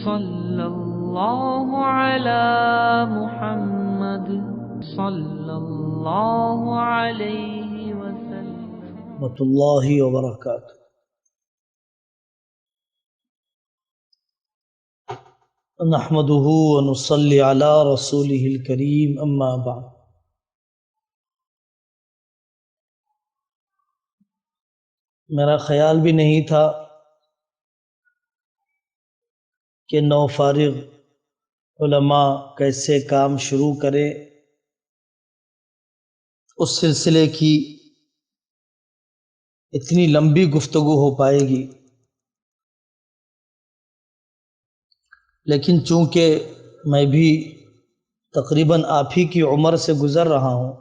صلی اللہ علی محمد صلی اللہ علیہ وسلم رحمۃ اللہ وبرکاتہ۔ نحمده ونصلی علی رسولہ الکریم، اما بعد۔ میرا خیال بھی نہیں تھا کہ نو فارغ علماء کیسے کام شروع کرے، اس سلسلے کی اتنی لمبی گفتگو ہو پائے گی، لیکن چونکہ میں بھی تقریباً آپ ہی کی عمر سے گزر رہا ہوں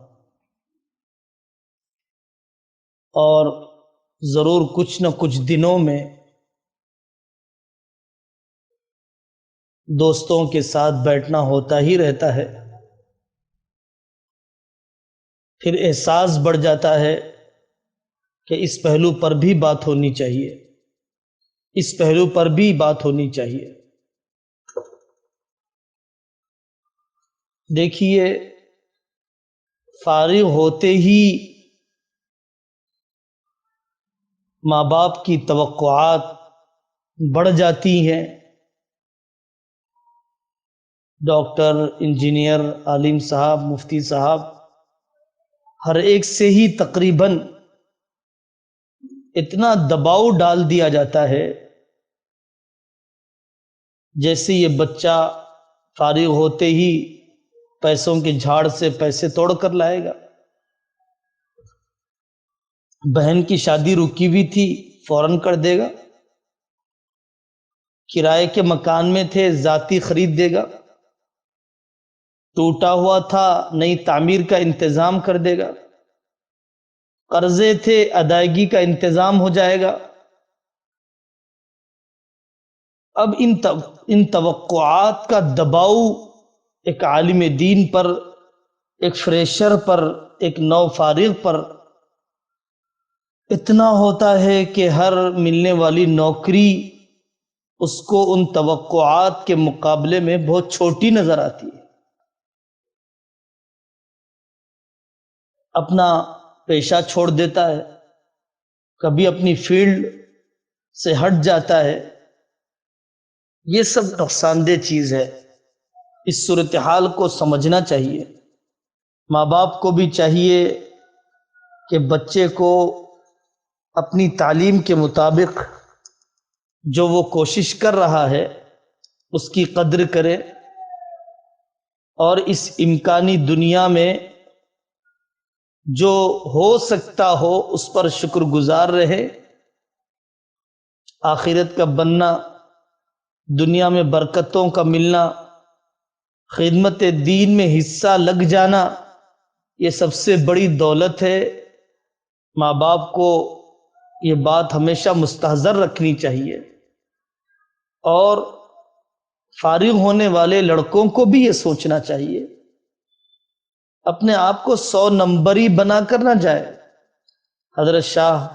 اور ضرور کچھ نہ کچھ دنوں میں دوستوں کے ساتھ بیٹھنا ہوتا ہی رہتا ہے، پھر احساس بڑھ جاتا ہے کہ اس پہلو پر بھی بات ہونی چاہیے، اس پہلو پر بھی بات ہونی چاہیے۔ دیکھیے، فارغ ہوتے ہی ماں باپ کی توقعات بڑھ جاتی ہیں۔ ڈاکٹر، انجینئر، عالم صاحب، مفتی صاحب، ہر ایک سے ہی تقریباً اتنا دباؤ ڈال دیا جاتا ہے جیسے یہ بچہ فارغ ہوتے ہی پیسوں کے جھاڑ سے پیسے توڑ کر لائے گا۔ بہن کی شادی رکی ہوئی تھی، فوراً کر دے گا۔ کرائے کے مکان میں تھے، ذاتی خرید دے گا۔ ٹوٹا ہوا تھا، نئی تعمیر کا انتظام کر دے گا۔ قرضے تھے، ادائیگی کا انتظام ہو جائے گا۔ اب ان توقعات کا دباؤ ایک عالم دین پر، ایک فریشر پر، ایک نو فارغ پر اتنا ہوتا ہے کہ ہر ملنے والی نوکری اس کو ان توقعات کے مقابلے میں بہت چھوٹی نظر آتی ہے۔ اپنا پیشہ چھوڑ دیتا ہے، کبھی اپنی فیلڈ سے ہٹ جاتا ہے۔ یہ سب نقصان دہ چیز ہے۔ اس صورتحال کو سمجھنا چاہیے۔ ماں باپ کو بھی چاہیے کہ بچے کو اپنی تعلیم کے مطابق جو وہ کوشش کر رہا ہے اس کی قدر کرے، اور اس امکانی دنیا میں جو ہو سکتا ہو اس پر شکر گزار رہے۔ آخرت کا بننا، دنیا میں برکتوں کا ملنا، خدمت دین میں حصہ لگ جانا، یہ سب سے بڑی دولت ہے۔ ماں باپ کو یہ بات ہمیشہ مستحضر رکھنی چاہیے، اور فارغ ہونے والے لڑکوں کو بھی یہ سوچنا چاہیے، اپنے آپ کو 100 نمبری بنا کر نہ جائے۔ حضرت شاہ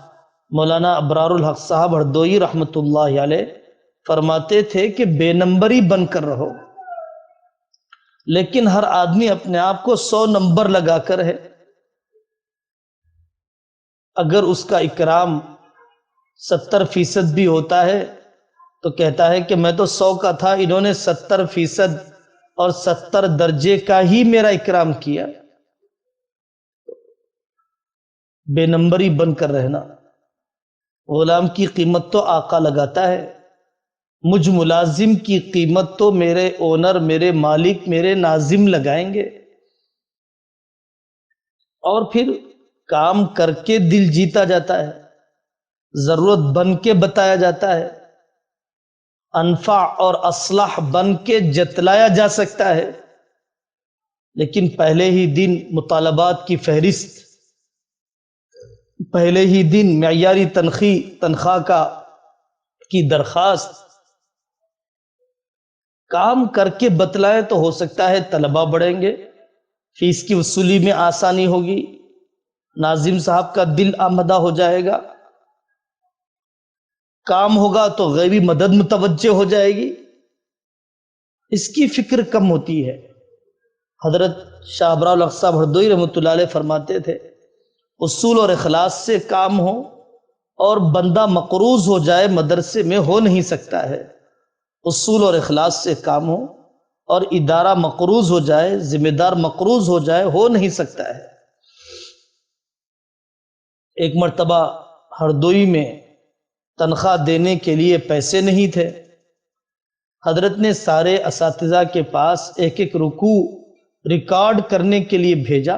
مولانا ابرار الحق صاحب ہردوئی رحمۃ اللہ علیہ فرماتے تھے کہ بے نمبری بن کر رہو، لیکن ہر آدمی اپنے آپ کو 100 نمبر لگا کر ہے۔ اگر اس کا اکرام 70% بھی ہوتا ہے تو کہتا ہے کہ میں تو 100 کا تھا، انہوں نے 70% اور 70 درجے کا ہی میرا اکرام کیا۔ بے نمبری بن کر رہنا۔ غلام کی قیمت تو آقا لگاتا ہے، مجھ ملازم کی قیمت تو میرے اونر، میرے مالک، میرے ناظم لگائیں گے۔ اور پھر کام کر کے دل جیتا جاتا ہے، ضرورت بن کے بتایا جاتا ہے، انفع اور اصلح بن کے جتلایا جا سکتا ہے، لیکن پہلے ہی دن مطالبات کی فہرست، پہلے ہی دن معیاری تنخواہ کی درخواست، کام کر کے بتلائے تو ہو سکتا ہے طلبہ بڑھیں گے، فیس کی وصولی میں آسانی ہوگی، ناظم صاحب کا دل آمدہ ہو جائے گا، کام ہوگا تو غیبی مدد متوجہ ہو جائے گی۔ اس کی فکر کم ہوتی ہے۔ حضرت شاہ ابرار الاقصی ہردوئی رحمۃ اللہ علیہ فرماتے تھے اصول اور اخلاص سے کام ہو اور بندہ مقروض ہو جائے مدرسے میں ہو نہیں سکتا ہے۔ اصول اور اخلاص سے کام ہو اور ادارہ مقروض ہو جائے، ذمہ دار مقروض ہو جائے، ہو نہیں سکتا ہے۔ ایک مرتبہ ہردوئی میں تنخواہ دینے کے لیے پیسے نہیں تھے۔ حضرت نے سارے اساتذہ کے پاس ایک ایک رکوع ریکارڈ کرنے کے لیے بھیجا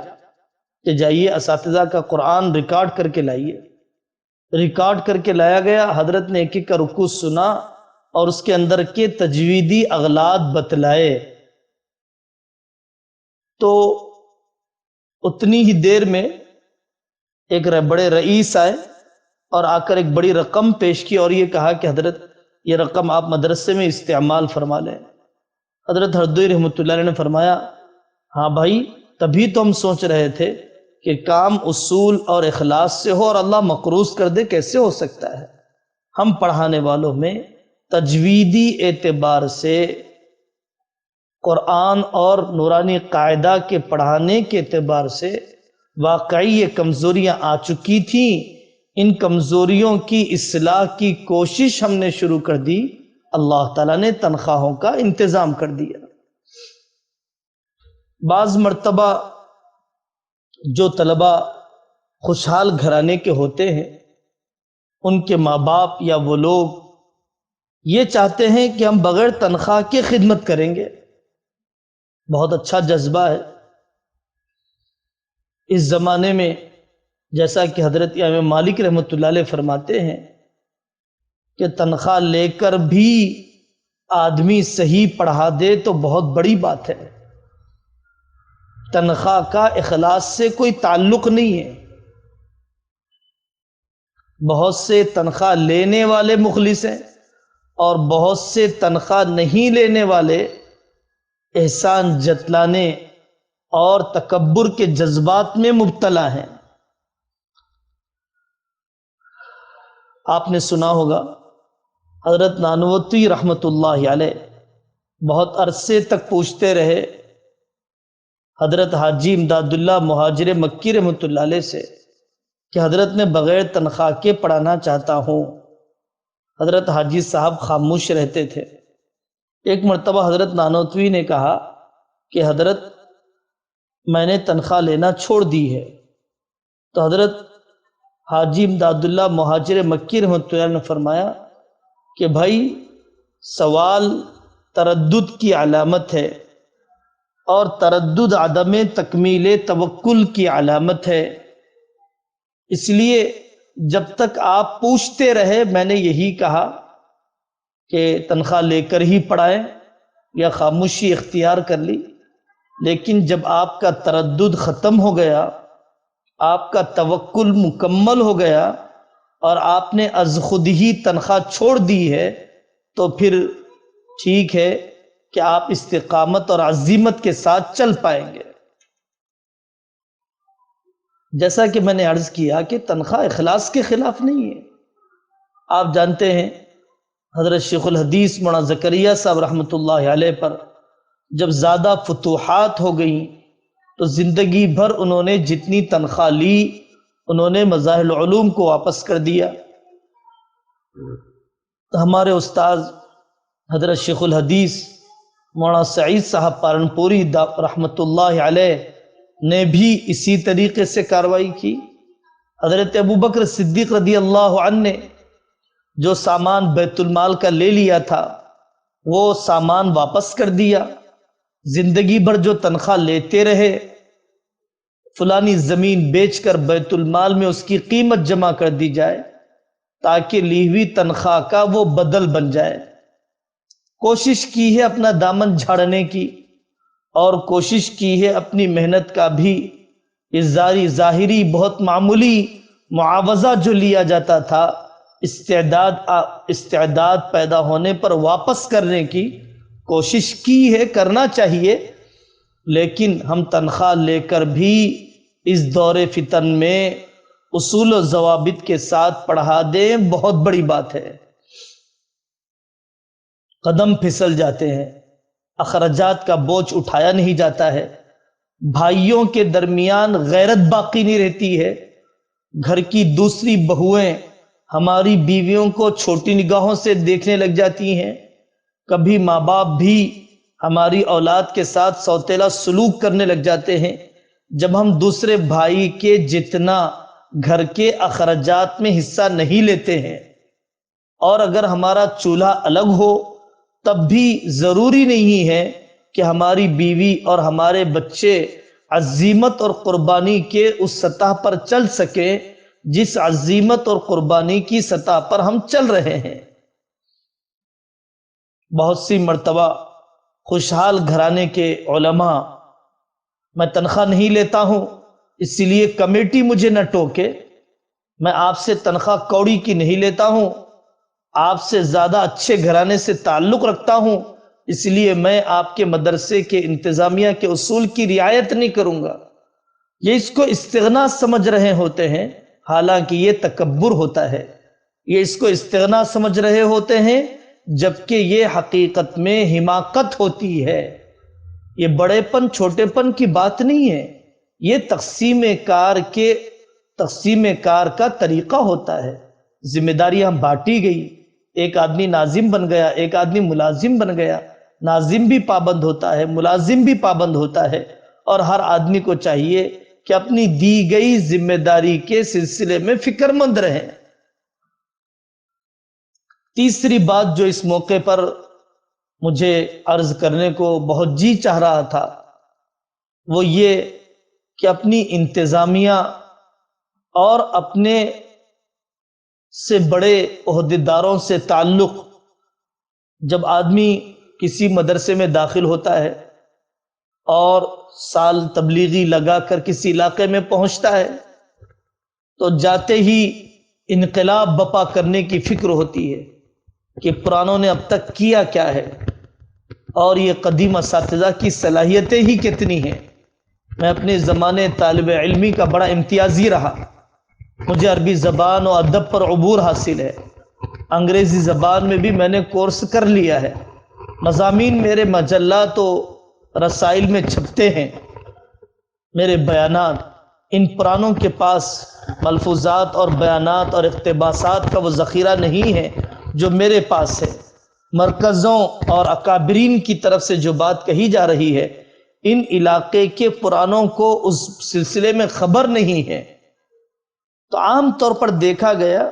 کہ جائیے اساتذہ کا قرآن ریکارڈ کر کے لائیے۔ ریکارڈ کر کے لایا گیا۔ حضرت نے ایک ایک کا رکوع سنا اور اس کے اندر کے تجویدی اغلاط بتلائے۔ تو اتنی ہی دیر میں ایک بڑے رئیس آئے اور آ کر ایک بڑی رقم پیش کی اور یہ کہا کہ حضرت یہ رقم آپ مدرسے میں استعمال فرما لیں۔ حضرت ہردوئی رحمۃ اللہ علیہ نے فرمایا ہاں بھائی، تبھی تو ہم سوچ رہے تھے کہ کام اصول اور اخلاص سے ہو اور اللہ مقروض کر دے، کیسے ہو سکتا ہے؟ ہم پڑھانے والوں میں تجویدی اعتبار سے قرآن اور نورانی قاعدہ کے پڑھانے کے اعتبار سے واقعی یہ کمزوریاں آ چکی تھیں۔ ان کمزوریوں کی اصلاح کی کوشش ہم نے شروع کر دی، اللہ تعالیٰ نے تنخواہوں کا انتظام کر دیا۔ بعض مرتبہ جو طلبہ خوشحال گھرانے کے ہوتے ہیں ان کے ماں باپ یا وہ لوگ یہ چاہتے ہیں کہ ہم بغیر تنخواہ کے خدمت کریں گے، بہت اچھا جذبہ ہے۔ اس زمانے میں جیسا کہ حضرت امام مالک رحمۃ اللہ علیہ فرماتے ہیں کہ تنخواہ لے کر بھی آدمی صحیح پڑھا دے تو بہت بڑی بات ہے۔ تنخواہ کا اخلاص سے کوئی تعلق نہیں ہے۔ بہت سے تنخواہ لینے والے مخلص ہیں اور بہت سے تنخواہ نہیں لینے والے احسان جتلانے اور تکبر کے جذبات میں مبتلا ہیں۔ آپ نے سنا ہوگا حضرت نانوتوی رحمۃ اللہ علیہ بہت عرصے تک پوچھتے رہے حضرت حاجی امداد اللہ مہاجر مکی رحمۃ اللہ علیہ سے کہ حضرت میں بغیر تنخواہ کے پڑھانا چاہتا ہوں۔ حضرت حاجی صاحب خاموش رہتے تھے۔ ایک مرتبہ حضرت نانوتوی نے کہا کہ حضرت میں نے تنخواہ لینا چھوڑ دی ہے۔ تو حضرت حاجی امداد اللہ مہاجر مکی رحمۃ اللہ نے فرمایا کہ بھائی سوال تردد کی علامت ہے اور تردد عدم تکمیل توکل کی علامت ہے، اس لیے جب تک آپ پوچھتے رہے میں نے یہی کہا کہ تنخواہ لے کر ہی پڑھائیں یا خاموشی اختیار کر لی، لیکن جب آپ کا تردد ختم ہو گیا، آپ کا توکل مکمل ہو گیا اور آپ نے از خود ہی تنخواہ چھوڑ دی ہے تو پھر ٹھیک ہے کہ آپ استقامت اور عزیمت کے ساتھ چل پائیں گے۔ جیسا کہ میں نے عرض کیا کہ تنخواہ اخلاص کے خلاف نہیں ہے۔ آپ جانتے ہیں حضرت شیخ الحدیث مولانا زکریا صاحب رحمۃ اللہ علیہ پر جب زیادہ فتوحات ہو گئیں تو زندگی بھر انہوں نے جتنی تنخواہ لی انہوں نے مظاہر العلوم کو واپس کر دیا۔ ہمارے استاذ حضرت شیخ الحدیث مولانا سعید صاحب پالنپوری رحمۃ اللہ علیہ نے بھی اسی طریقے سے کارروائی کی۔ حضرت ابوبکر صدیق رضی اللہ عنہ نے جو سامان بیت المال کا لے لیا تھا وہ سامان واپس کر دیا۔ زندگی بھر جو تنخواہ لیتے رہے، فلانی زمین بیچ کر بیت المال میں اس کی قیمت جمع کر دی جائے تاکہ لی ہوئی تنخواہ کا وہ بدل بن جائے۔ کوشش کی ہے اپنا دامن جھاڑنے کی اور کوشش کی ہے اپنی محنت کا بھی ظاہری بہت معمولی معاوضہ جو لیا جاتا تھا استعداد پیدا ہونے پر واپس کرنے کی کوشش کی ہے، کرنا چاہیے، لیکن ہم تنخواہ لے کر بھی اس دور فتن میں اصول و ضوابط کے ساتھ پڑھا دیں بہت بڑی بات ہے۔ قدم پھسل جاتے ہیں، اخراجات کا بوجھ اٹھایا نہیں جاتا ہے، بھائیوں کے درمیان غیرت باقی نہیں رہتی ہے، گھر کی دوسری بہویں ہماری بیویوں کو چھوٹی نگاہوں سے دیکھنے لگ جاتی ہیں، کبھی ماں باپ بھی ہماری اولاد کے ساتھ سوتیلا سلوک کرنے لگ جاتے ہیں جب ہم دوسرے بھائی کے جتنا گھر کے اخراجات میں حصہ نہیں لیتے ہیں۔ اور اگر ہمارا چولہا الگ ہو تب بھی ضروری نہیں ہے کہ ہماری بیوی اور ہمارے بچے عزیمت اور قربانی کے اس سطح پر چل سکیں جس عزیمت اور قربانی کی سطح پر ہم چل رہے ہیں۔ بہت سی مرتبہ خوشحال گھرانے کے علماء، میں تنخواہ نہیں لیتا ہوں اسی لیے کمیٹی مجھے نہ ٹوکے، میں آپ سے تنخواہ کوڑی کی نہیں لیتا ہوں، آپ سے زیادہ اچھے گھرانے سے تعلق رکھتا ہوں اس لیے میں آپ کے مدرسے کے انتظامیہ کے اصول کی رعایت نہیں کروں گا، یہ اس کو استغنا سمجھ رہے ہوتے ہیں، حالانکہ یہ تکبر ہوتا ہے۔ یہ اس کو استغنا سمجھ رہے ہوتے ہیں جبکہ یہ حقیقت میں حماقت ہوتی ہے۔ یہ بڑے پن چھوٹے پن کی بات نہیں ہے، یہ تقسیم کار کا طریقہ ہوتا ہے۔ ذمہ داریاں بانٹی گئی، ایک آدمی ناظم بن گیا، ایک آدمی ملازم بن گیا، ناظم بھی پابند ہوتا ہے، ملازم بھی پابند ہوتا ہے، اور ہر آدمی کو چاہیے کہ اپنی دی گئی ذمہ داری کے سلسلے میں فکر مند رہیں۔ تیسری بات جو اس موقع پر مجھے عرض کرنے کو بہت جی چاہ رہا تھا وہ یہ کہ اپنی انتظامیہ اور اپنے سے بڑے عہدیداروں سے تعلق، جب آدمی کسی مدرسے میں داخل ہوتا ہے اور سال تبلیغی لگا کر کسی علاقے میں پہنچتا ہے تو جاتے ہی انقلاب بپا کرنے کی فکر ہوتی ہے کہ پرانوں نے اب تک کیا کیا ہے اور یہ قدیم اساتذہ کی صلاحیتیں ہی کتنی ہیں۔ میں اپنے زمانے طالب علمی کا بڑا امتیازی رہا، مجھے عربی زبان و ادب پر عبور حاصل ہے، انگریزی زبان میں بھی میں نے کورس کر لیا ہے، مضامین میرے مجلات و رسائل میں چھپتے ہیں، میرے بیانات، ان پرانوں کے پاس ملفوظات اور بیانات اور اقتباسات کا وہ ذخیرہ نہیں ہے جو میرے پاس ہے۔ مرکزوں اور اکابرین کی طرف سے جو بات کہی جا رہی ہے ان علاقے کے پرانوں کو اس سلسلے میں خبر نہیں ہے، تو عام طور پر دیکھا گیا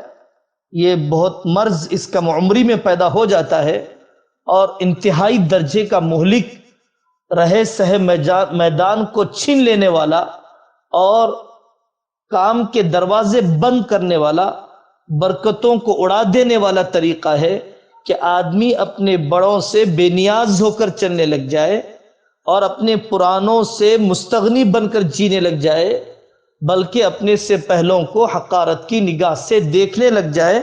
یہ بہت مرض اس کم عمری میں پیدا ہو جاتا ہے اور انتہائی درجے کا مہلک، رہے سہے میدان کو چھین لینے والا اور کام کے دروازے بند کرنے والا، برکتوں کو اڑا دینے والا طریقہ ہے کہ آدمی اپنے بڑوں سے بے نیاز ہو کر چلنے لگ جائے اور اپنے پرانوں سے مستغنی بن کر جینے لگ جائے، بلکہ اپنے سے پہلوں کو حقارت کی نگاہ سے دیکھنے لگ جائے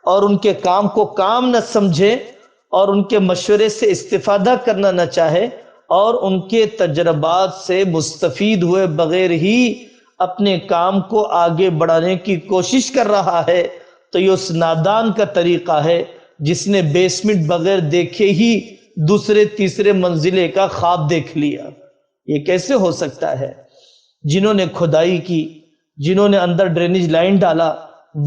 اور ان کے کام کو کام نہ سمجھے اور ان کے مشورے سے استفادہ کرنا نہ چاہے اور ان کے تجربات سے مستفید ہوئے بغیر ہی اپنے کام کو آگے بڑھانے کی کوشش کر رہا ہے، تو یہ اس نادان کا طریقہ ہے جس نے بیسمنٹ بغیر دیکھے ہی دوسرے تیسرے منزلے کا خواب دیکھ لیا۔ یہ کیسے ہو سکتا ہے؟ جنہوں نے کھدائی کی، جنہوں نے اندر ڈرینیج لائن ڈالا،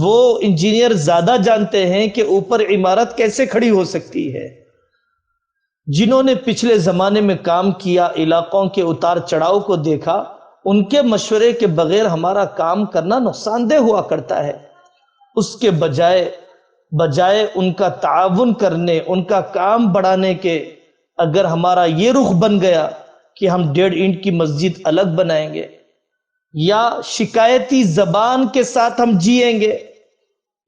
وہ انجینئر زیادہ جانتے ہیں کہ اوپر عمارت کیسے کھڑی ہو سکتی ہے۔ جنہوں نے پچھلے زمانے میں کام کیا، علاقوں کے اتار چڑھاؤ کو دیکھا، ان کے مشورے کے بغیر ہمارا کام کرنا نقصان دہ ہوا کرتا ہے۔ اس کے بجائے ان کا تعاون کرنے، ان کا کام بڑھانے کے، اگر ہمارا یہ رخ بن گیا کہ ہم 1.5 اینٹ کی مسجد الگ بنائیں گے یا شکایتی زبان کے ساتھ ہم جیئیں گے،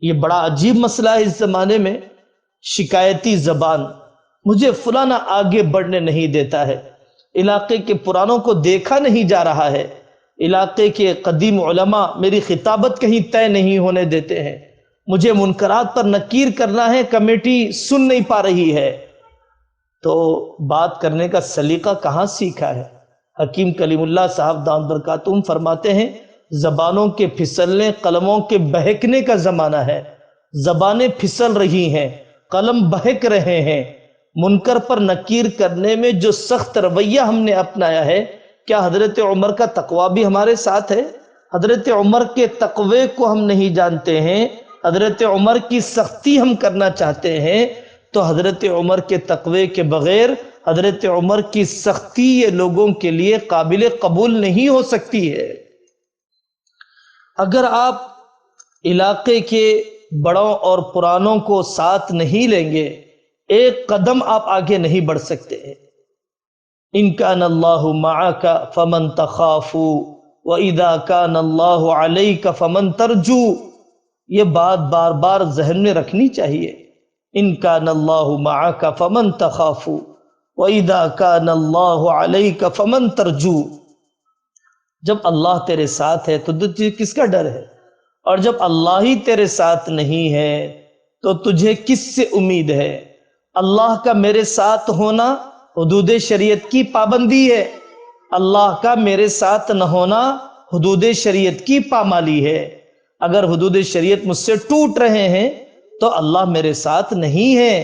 یہ بڑا عجیب مسئلہ ہے اس زمانے میں۔ شکایتی زبان، مجھے فلانا آگے بڑھنے نہیں دیتا ہے، علاقے کے پرانوں کو دیکھا نہیں جا رہا ہے، علاقے کے قدیم علماء میری خطابت کہیں طے نہیں ہونے دیتے ہیں، مجھے منکرات پر نکیر کرنا ہے، کمیٹی سن نہیں پا رہی ہے، تو بات کرنے کا سلیقہ کہاں سیکھا ہے؟ حکیم کلیم اللہ صاحب دامت برکاتہم فرماتے ہیں زبانوں کے پھسلنے، قلموں کے بہکنے کا زمانہ ہے، زبانیں پھسل رہی ہیں، قلم بہک رہے ہیں، منکر پر نکیر کرنے میں جو سخت رویہ ہم نے اپنایا ہے، کیا حضرت عمر کا تقوی بھی ہمارے ساتھ ہے؟ حضرت عمر کے تقوی کو ہم نہیں جانتے ہیں، حضرت عمر کی سختی ہم کرنا چاہتے ہیں، تو حضرت عمر کے تقوی کے بغیر حضرت عمر کی سختی یہ لوگوں کے لیے قابل قبول نہیں ہو سکتی ہے۔ اگر آپ علاقے کے بڑوں اور پرانوں کو ساتھ نہیں لیں گے، ایک قدم آپ آگے نہیں بڑھ سکتے۔ ان کان اللہ معک فمن تخاف واذا کان اللہ علیک فمن ترجو، یہ بات بار بار ذہن میں رکھنی چاہیے۔ ان کان اللہ معک فمن تخاف واذا کان اللہ علیک فمن ترجو، جب اللہ تیرے ساتھ ہے تو تجھے کس کا ڈر ہے، اور جب اللہ ہی تیرے ساتھ نہیں ہے تو تجھے کس سے امید ہے؟ اللہ کا میرے ساتھ ہونا حدود شریعت کی پابندی ہے، اللہ کا میرے ساتھ نہ ہونا حدود شریعت کی پامالی ہے۔ اگر حدود شریعت مجھ سے ٹوٹ رہے ہیں تو اللہ میرے ساتھ نہیں ہے،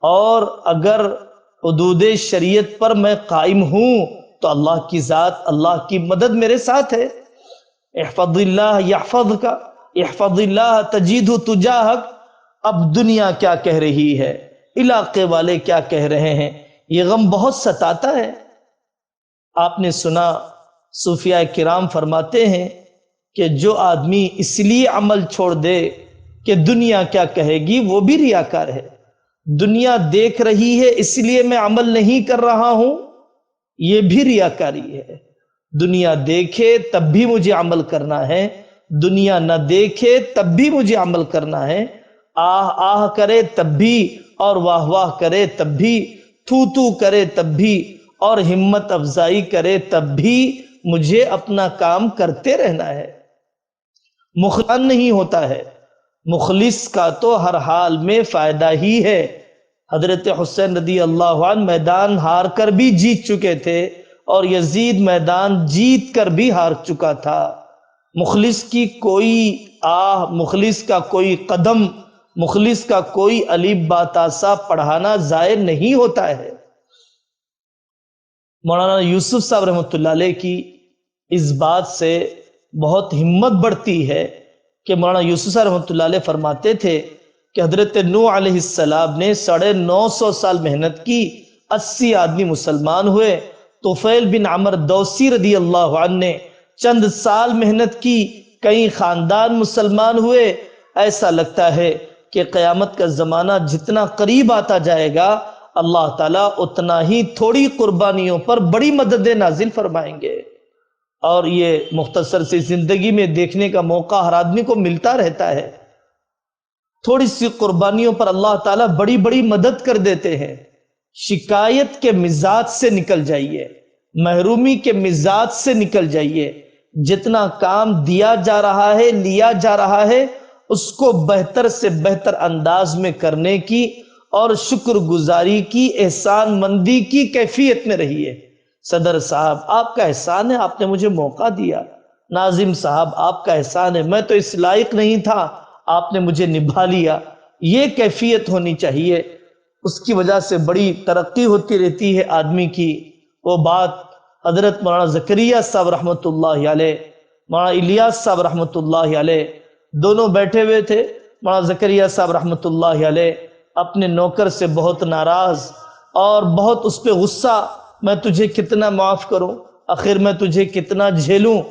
اور اگر حدود شریعت پر میں قائم ہوں تو اللہ کی ذات، اللہ کی مدد میرے ساتھ ہے۔ احفظ اللہ یحفظک، احفظ اللہ تجدہ تجاہک۔ اب دنیا کیا کہہ رہی ہے، علاقے والے کیا کہہ رہے ہیں، یہ غم بہت ستاتا ہے۔ آپ نے سنا صوفیاء کرام فرماتے ہیں کہ جو آدمی اس لیے عمل چھوڑ دے کہ دنیا کیا کہے گی، وہ بھی ریاکار ہے۔ دنیا دیکھ رہی ہے اس لیے میں عمل نہیں کر رہا ہوں، یہ بھی ریاکاری ہے۔ دنیا دیکھے تب بھی مجھے عمل کرنا ہے، دنیا نہ دیکھے تب بھی مجھے عمل کرنا ہے، آہ آہ کرے تب بھی، اور واہ واہ کرے تب بھی، تو تو کرے تب بھی، اور ہمت افزائی کرے تب بھی مجھے اپنا کام کرتے رہنا ہے۔ مخلص نہیں ہوتا ہے، مخلص کا تو ہر حال میں فائدہ ہی ہے۔ حضرت حسین رضی اللہ عنہ میدان ہار کر بھی جیت چکے تھے، اور یزید میدان جیت کر بھی ہار چکا تھا۔ مخلص کی کوئی آہ، مخلص کا کوئی قدم، مخلص کا کوئی الف با تا سا پڑھانا ضائع نہیں ہوتا ہے۔ مولانا یوسف صاحب رحمۃ اللہ علیہ کی اس بات سے بہت ہمت بڑھتی ہے کہ مولانا یوسف صاحب رحمۃ اللہ علیہ فرماتے تھے کہ حضرت نوح علیہ السلام نے 950 سال محنت کی، 80 آدمی مسلمان ہوئے۔ طفیل بن عمر دوسی رضی اللہ عنہ نے چند سال محنت کی، کئی خاندان مسلمان ہوئے۔ ایسا لگتا ہے کہ قیامت کا زمانہ جتنا قریب آتا جائے گا، اللہ تعالیٰ اتنا ہی تھوڑی قربانیوں پر بڑی مدد نازل فرمائیں گے۔ اور یہ مختصر سی زندگی میں دیکھنے کا موقع ہر آدمی کو ملتا رہتا ہے۔ تھوڑی سی قربانیوں پر اللہ تعالیٰ بڑی بڑی مدد کر دیتے ہیں۔ شکایت کے مزاج سے نکل جائیے، محرومی کے مزاج سے نکل جائیے۔ جتنا کام دیا جا رہا ہے، لیا جا رہا ہے، اس کو بہتر سے بہتر انداز میں کرنے کی اور شکر گزاری کی، احسان مندی کی کیفیت میں رہیے۔ صدر صاحب آپ کا احسان ہے، آپ نے مجھے موقع دیا۔ ناظم صاحب آپ کا احسان ہے، میں تو اس لائق نہیں تھا، آپ نے مجھے نبھا لیا۔ یہ کیفیت ہونی چاہیے، اس کی وجہ سے بڑی ترقی ہوتی رہتی ہے آدمی کی۔ وہ بات حضرت مولانا زکریا صاحب رحمۃ اللہ علیہ، مولانا الیاس صاحب رحمۃ اللہ علیہ دونوں بیٹھے ہوئے تھے۔ مولانا زکریا صاحب رحمۃ اللہ علیہ اپنے نوکر سے بہت ناراض اور بہت اس پہ غصہ، میں تجھے کتنا معاف کروں، آخر میں تجھے کتنا جھیلوں۔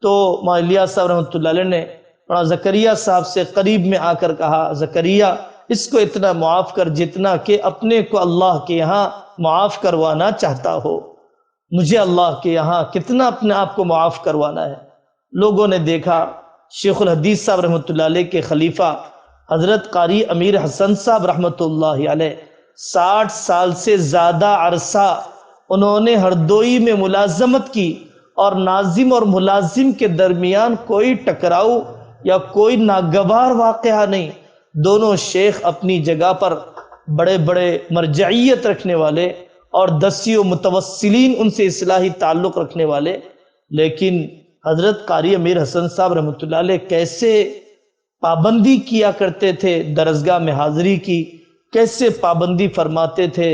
تو مولانا الیاس صاحب رحمۃ اللہ علیہ نے مولانا زکریا صاحب سے قریب میں آ کر کہا، زکریا اس کو اتنا معاف کر جتنا کہ اپنے کو اللہ کے یہاں معاف کروانا چاہتا ہو۔ مجھے اللہ کے یہاں کتنا اپنے آپ کو معاف کروانا ہے۔ لوگوں نے دیکھا شیخ الحدیث صاحب رحمۃ اللہ علیہ کے خلیفہ حضرت قاری امیر حسن صاحب رحمۃ اللہ علیہ 60 سال سے زیادہ عرصہ انہوں نے ہردوئی میں ملازمت کی، اور ناظم اور ملازم کے درمیان کوئی ٹکراؤ یا کوئی ناگوار واقعہ نہیں۔ دونوں شیخ اپنی جگہ پر بڑے بڑے مرجعیت رکھنے والے اور دسی و متوسلین، ان سے اصلاحی تعلق رکھنے والے، لیکن حضرت قاری امیر حسن صاحب رحمۃ اللہ علیہ کیسے پابندی کیا کرتے تھے درسگاہ میں حاضری کی، کیسے پابندی فرماتے تھے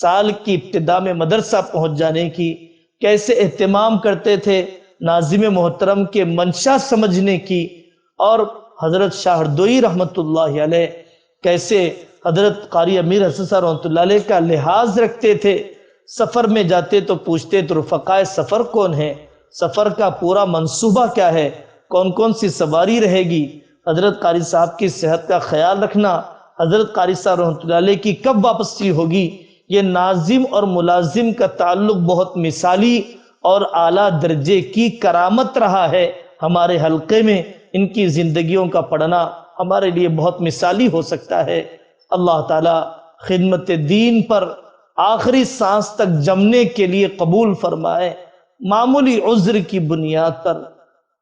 سال کی ابتدا میں مدرسہ پہنچ جانے کی، کیسے اہتمام کرتے تھے ناظم محترم کے منشا سمجھنے کی، اور حضرت شاہ ہردوئی رحمت اللہ علیہ کیسے حضرت قاری امیر حسن صاحب رحمت اللہ علیہ کا لحاظ رکھتے تھے۔ سفر میں جاتے تو پوچھتے تو رفقائے سفر کون ہے، سفر کا پورا منصوبہ کیا ہے، کون کون سی سواری رہے گی، حضرت قاری صاحب کی صحت کا خیال رکھنا، حضرت قاری صاحب رحمت اللہ علیہ کی کب واپسی ہوگی۔ یہ ناظم اور ملازم کا تعلق بہت مثالی اور اعلیٰ درجے کی کرامت رہا ہے ہمارے حلقے میں۔ ان کی زندگیوں کا پڑھنا ہمارے لیے بہت مثالی ہو سکتا ہے۔ اللہ تعالی خدمت دین پر آخری سانس تک جمنے کے لیے قبول فرمائے۔ معمولی عذر کی بنیاد پر،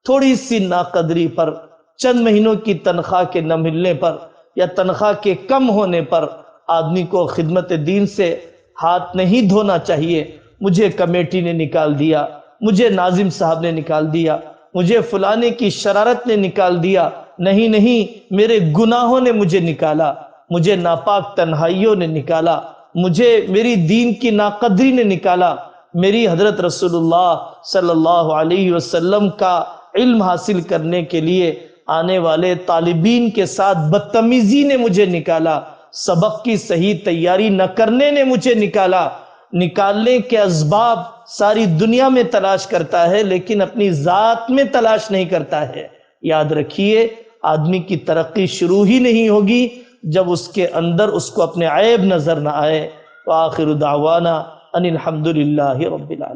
تھوڑی سی ناقدری پر، چند مہینوں کی تنخواہ کے نہ ملنے پر یا تنخواہ کے کم ہونے پر آدمی کو خدمت دین سے ہاتھ نہیں دھونا چاہیے۔ مجھے کمیٹی نے نکال دیا، مجھے ناظم صاحب نے نکال دیا، مجھے فلانے کی شرارت نے نکال دیا، نہیں، میرے گناہوں نے مجھے نکالا، مجھے ناپاک تنہائیوں نے نکالا، مجھے میری دین کی ناقدری نے نکالا، میری حضرت رسول اللہ صلی اللہ علیہ وسلم کا علم حاصل کرنے کے لیے آنے والے طالبین کے ساتھ بدتمیزی نے مجھے نکالا، سبق کی صحیح تیاری نہ کرنے نے مجھے نکالا۔ نکالنے کے اسباب ساری دنیا میں تلاش کرتا ہے لیکن اپنی ذات میں تلاش نہیں کرتا ہے۔ یاد رکھیے، آدمی کی ترقی شروع ہی نہیں ہوگی جب اس کے اندر اس کو اپنے عیب نظر نہ آئے۔ وآخر دعوانا ان الحمدللہ رب العالمین۔